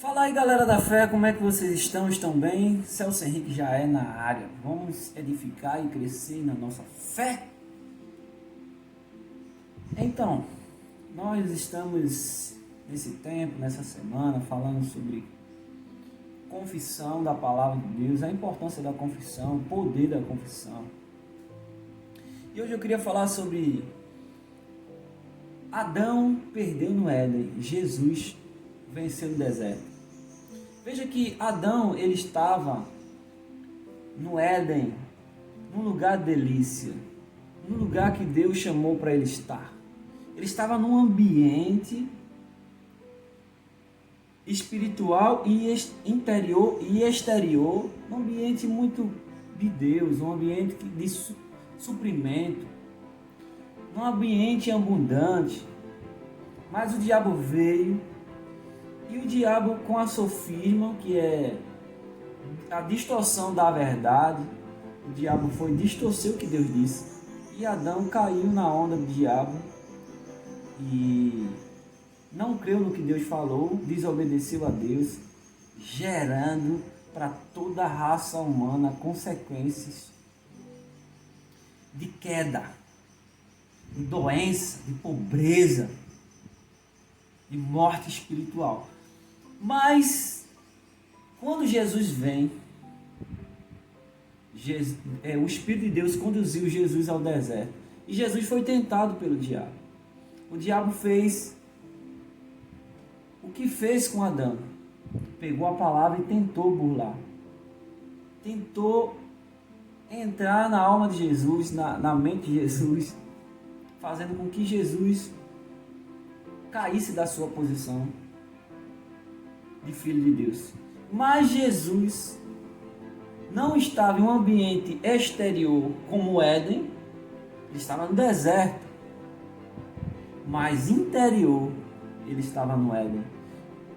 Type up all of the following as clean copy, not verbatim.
Fala aí, galera da fé, como é que vocês estão? Estão bem? Celso Henrique já é na área. Vamos edificar e crescer na nossa fé? Então, nós estamos nesse tempo, nessa semana, falando sobre confissão da palavra de Deus, a importância da confissão, o poder da confissão. E hoje eu queria falar sobre Adão perdeu no Éden, Jesus venceu no deserto. Veja que Adão, ele estava no Éden, num lugar de delícia, num lugar que Deus chamou para ele estar. Ele estava num ambiente espiritual e interior e exterior, um ambiente muito de Deus, um ambiente de suprimento, um ambiente abundante. Mas o diabo veio, e o diabo, com a sofisma, que é a distorção da verdade, o diabo foi distorcer o que Deus disse, e Adão caiu na onda do diabo e não creu no que Deus falou, desobedeceu a Deus, gerando para toda a raça humana consequências de queda, de doença, de pobreza, de morte espiritual. Mas quando Jesus vem, o Espírito de Deus conduziu Jesus ao deserto. E Jesus foi tentado pelo diabo. O diabo fez o que fez com Adão. Pegou a palavra e tentou burlar. Tentou entrar na alma de Jesus, na mente de Jesus, fazendo com que Jesus caísse da sua posição de filho de Deus. Mas Jesus não estava em um ambiente exterior como o Éden, ele estava no deserto, mas interior ele estava no Éden.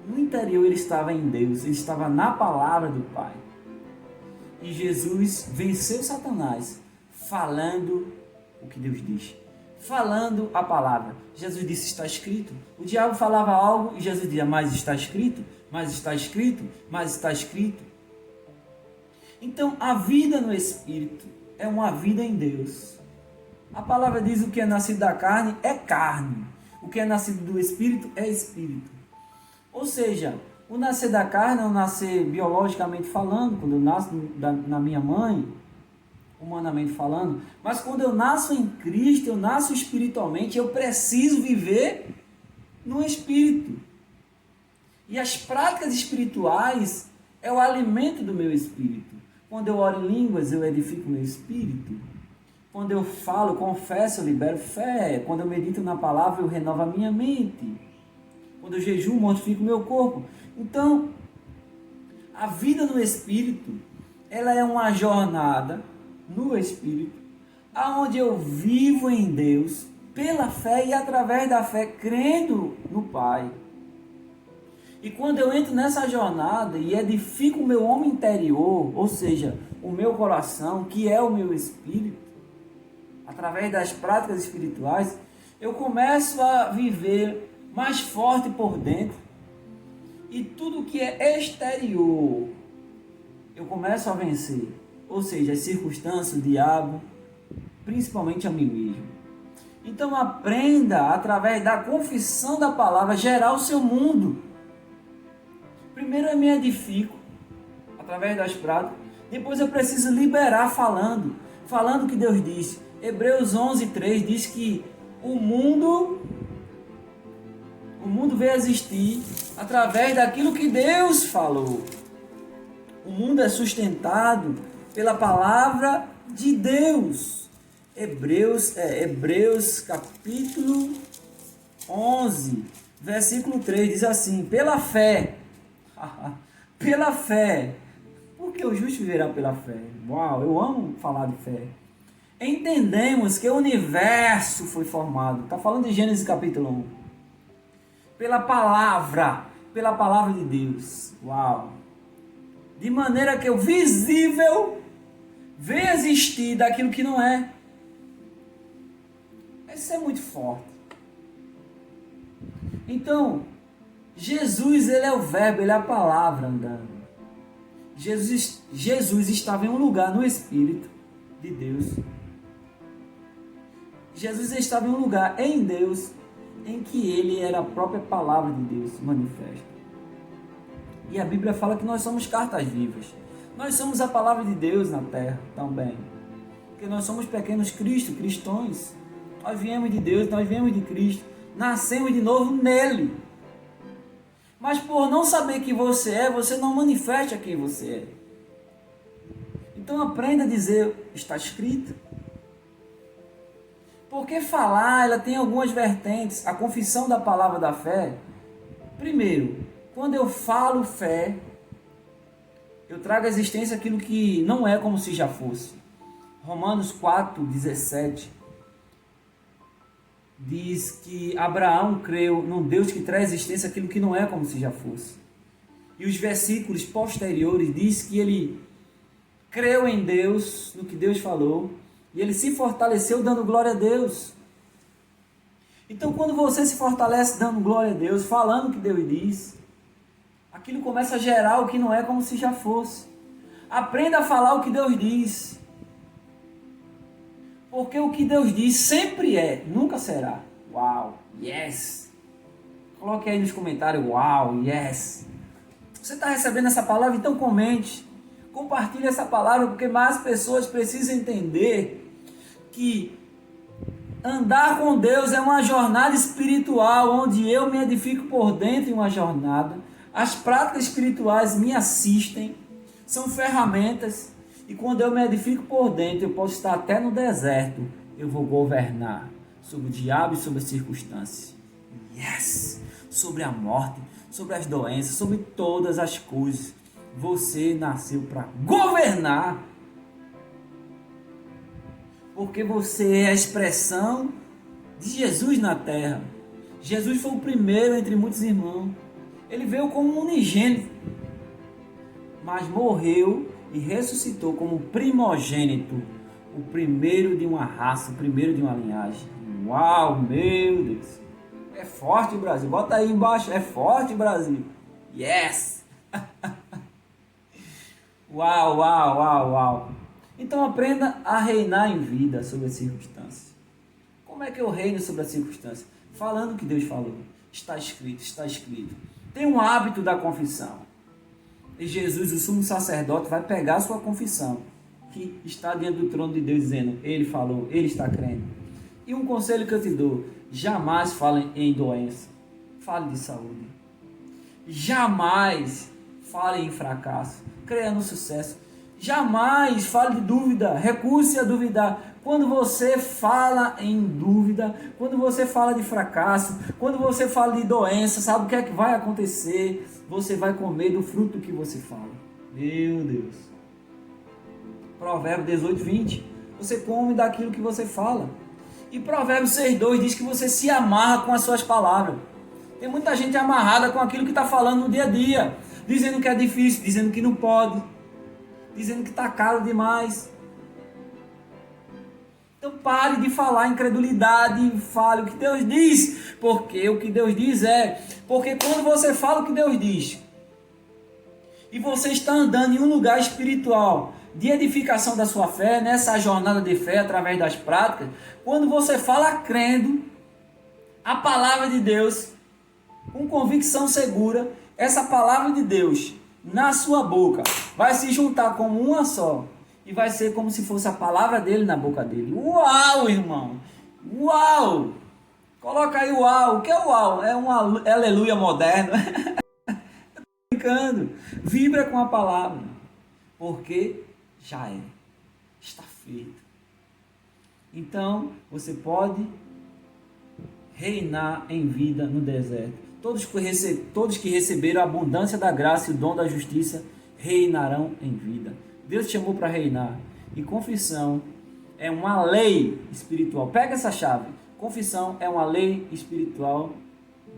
No interior ele estava em Deus, ele estava na palavra do Pai. E Jesus venceu Satanás falando o que Deus diz, falando a palavra. Jesus disse: está escrito. O diabo falava algo e Jesus dizia: mas está escrito, mas está escrito, mas está escrito. Então a vida no Espírito é uma vida em Deus. A palavra diz: o que é nascido da carne é carne, o que é nascido do Espírito é Espírito. Ou seja, o nascer da carne é o nascer biologicamente falando, quando eu nasço na minha mãe, humanamente falando, mas quando eu nasço em Cristo, eu nasço espiritualmente, eu preciso viver no Espírito. E as práticas espirituais é o alimento do meu espírito. Quando eu oro em línguas, eu edifico o meu espírito. Quando eu falo, confesso, eu libero fé. Quando eu medito na palavra, eu renovo a minha mente. Quando eu jejuo, mortifico o meu corpo. Então, a vida no Espírito, ela é uma jornada no Espírito, aonde eu vivo em Deus, pela fé e através da fé, crendo no Pai. E quando eu entro nessa jornada e edifico o meu homem interior, ou seja, o meu coração, que é o meu espírito, através das práticas espirituais, eu começo a viver mais forte por dentro. E tudo que é exterior, eu começo a vencer. Ou seja, as circunstâncias, o diabo, principalmente a mim mesmo. Então aprenda, através da confissão da palavra, gerar o seu mundo. Primeiro eu me edifico, através das práticas. Depois eu preciso liberar falando o que Deus disse. Hebreus 11:3 diz que o mundo veio a existir através daquilo que Deus falou. O mundo é sustentado pela palavra de Deus. Hebreus capítulo 11, versículo 3 diz assim: pela fé, pela fé, porque o justo viverá pela fé. Uau, eu amo falar de fé. Entendemos que o universo foi formado, está falando de Gênesis capítulo 1, pela palavra de Deus. Uau! De maneira que o visível venha existir daquilo que não é. Isso é muito forte. Então, Jesus, ele é o verbo, ele é a palavra andando. Jesus estava em um lugar no Espírito de Deus. Jesus estava em um lugar em Deus, em que ele era a própria palavra de Deus manifesta. E a Bíblia fala que nós somos cartas vivas. Nós somos a palavra de Deus na terra também. Porque nós somos pequenos cristãos. Nós viemos de Deus, nós viemos de Cristo. Nascemos de novo nele. Mas por não saber quem você é, você não manifesta quem você é. Então aprenda a dizer, está escrito. Porque falar, ela tem algumas vertentes. A confissão da palavra da fé. Primeiro, quando eu falo fé, eu trago à existência aquilo que não é como se já fosse. Romanos 4:17 diz que Abraão creu num Deus que traz à existência aquilo que não é como se já fosse. E os versículos posteriores diz que ele creu em Deus, no que Deus falou, e ele se fortaleceu dando glória a Deus. Então, quando você se fortalece dando glória a Deus, falando o que Deus diz, aquilo começa a gerar o que não é como se já fosse. Aprenda a falar o que Deus diz. Porque o que Deus diz sempre é, nunca será. Uau, yes. Coloque aí nos comentários, uau, yes. Você está recebendo essa palavra? Então comente. Compartilhe essa palavra, porque mais pessoas precisam entender que andar com Deus é uma jornada espiritual, onde eu me edifico por dentro em uma jornada. As práticas espirituais me assistem, são ferramentas, e quando eu me edifico por dentro, eu posso estar até no deserto, eu vou governar sobre o diabo e sobre as circunstâncias. Yes! Sobre a morte, sobre as doenças, sobre todas as coisas. Você nasceu para governar, porque você é a expressão de Jesus na terra. Jesus foi o primeiro entre muitos irmãos. Ele veio como um unigênito, mas morreu e ressuscitou como primogênito, o primeiro de uma raça, o primeiro de uma linhagem. Uau, meu Deus! É forte o Brasil. Bota aí embaixo, é forte o Brasil. Yes! Uau, uau, uau, uau. Então aprenda a reinar em vida sobre as circunstâncias. Como é que eu reino sobre as circunstâncias? Falando o que Deus falou. Está escrito, está escrito. Tem um hábito da confissão. E Jesus, o sumo sacerdote, vai pegar a sua confissão, que está diante do trono de Deus, dizendo, ele falou, ele está crendo. E um conselho que eu te dou, jamais fale em doença. Fale de saúde. Jamais fale em fracasso. Creia no sucesso. Jamais fale de dúvida. Recuse a duvidar. Quando você fala em dúvida, quando você fala de fracasso, quando você fala de doença, sabe o que é que vai acontecer? Você vai comer do fruto que você fala. Meu Deus. Provérbio 18:20. Você come daquilo que você fala. E Provérbio 6:2 diz que você se amarra com as suas palavras. Tem muita gente amarrada com aquilo que está falando no dia a dia. Dizendo que é difícil, dizendo que não pode. Dizendo que está caro demais. Então pare de falar incredulidade e fale o que Deus diz. Porque o que Deus diz é... Porque quando você fala o que Deus diz, e você está andando em um lugar espiritual de edificação da sua fé, nessa jornada de fé através das práticas, quando você fala crendo a palavra de Deus, com convicção segura, essa palavra de Deus na sua boca vai se juntar como uma só e vai ser como se fosse a palavra dele na boca dele. Uau, irmão! Uau! Coloca aí uau. O que é uau? É um aleluia moderno. Brincando. Vibra com a palavra. Porque já é. Está feito. Então, você pode reinar em vida no deserto. Todos que receberam a abundância da graça e o dom da justiça reinarão em vida. Deus te chamou para reinar. E confissão é uma lei espiritual. Pega essa chave. Confissão é uma lei espiritual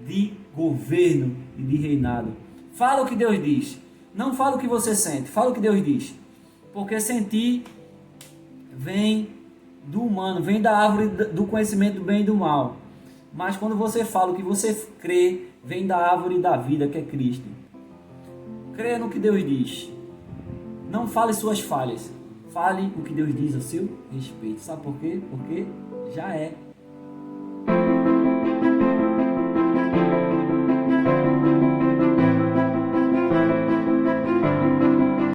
de governo e de reinado. Fala o que Deus diz. Não fala o que você sente. Fala o que Deus diz. Porque sentir vem do humano, vem da árvore do conhecimento do bem e do mal. Mas quando você fala o que você crê, vem da árvore da vida, que é Cristo. Creia no que Deus diz. Não fale suas falhas. Fale o que Deus diz a seu respeito. Sabe por quê? Porque já é.